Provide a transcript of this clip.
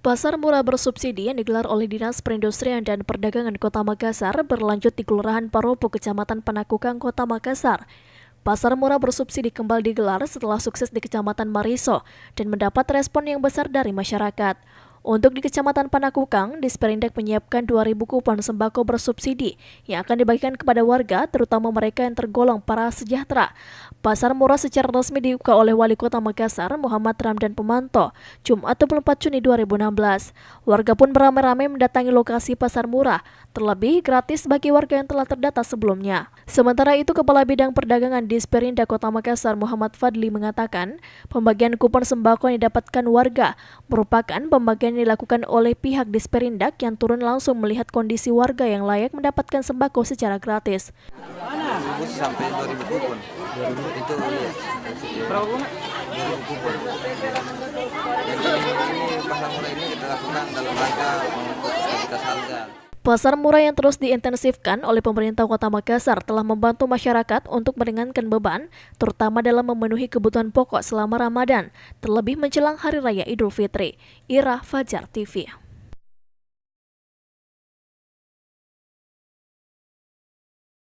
Pasar murah bersubsidi yang digelar oleh Dinas Perindustrian dan Perdagangan Kota Makassar berlanjut di Kelurahan Paropo, Kecamatan Panakukang, Kota Makassar. Pasar murah bersubsidi kembali digelar setelah sukses di Kecamatan Mariso dan mendapat respon yang besar dari masyarakat. Untuk di Kecamatan Panakukang, Disperindak menyiapkan 2.000 kupon sembako bersubsidi yang akan dibagikan kepada warga, terutama mereka yang tergolong prasejahtera. Pasar murah secara resmi dibuka oleh Wali Kota Makassar, Muhammad Ramdan Pemanto, Jumat 24 Juni 2016. Warga pun beramai-ramai mendatangi lokasi pasar murah, terlebih gratis bagi warga yang telah terdata sebelumnya. Sementara itu, Kepala Bidang Perdagangan Disperindak Kota Makassar, Muhammad Fadli, mengatakan pembagian kupon sembako yang didapatkan warga merupakan pembagian yang dilakukan oleh pihak Disperindak yang turun langsung melihat kondisi warga yang layak mendapatkan sembako secara gratis. 1.000 sampai 2.000 kupon. Itu ya. Berapa kupon? 2.000 kupon. Jadi ini pasar murah ini kita lakukan dalam rangka untuk stabilitas harga. Pasar murah yang terus diintensifkan oleh pemerintah Kota Makassar telah membantu masyarakat untuk meringankan beban, terutama dalam memenuhi kebutuhan pokok selama Ramadan, terlebih menjelang Hari Raya Idul Fitri. Ira, Fajar TV.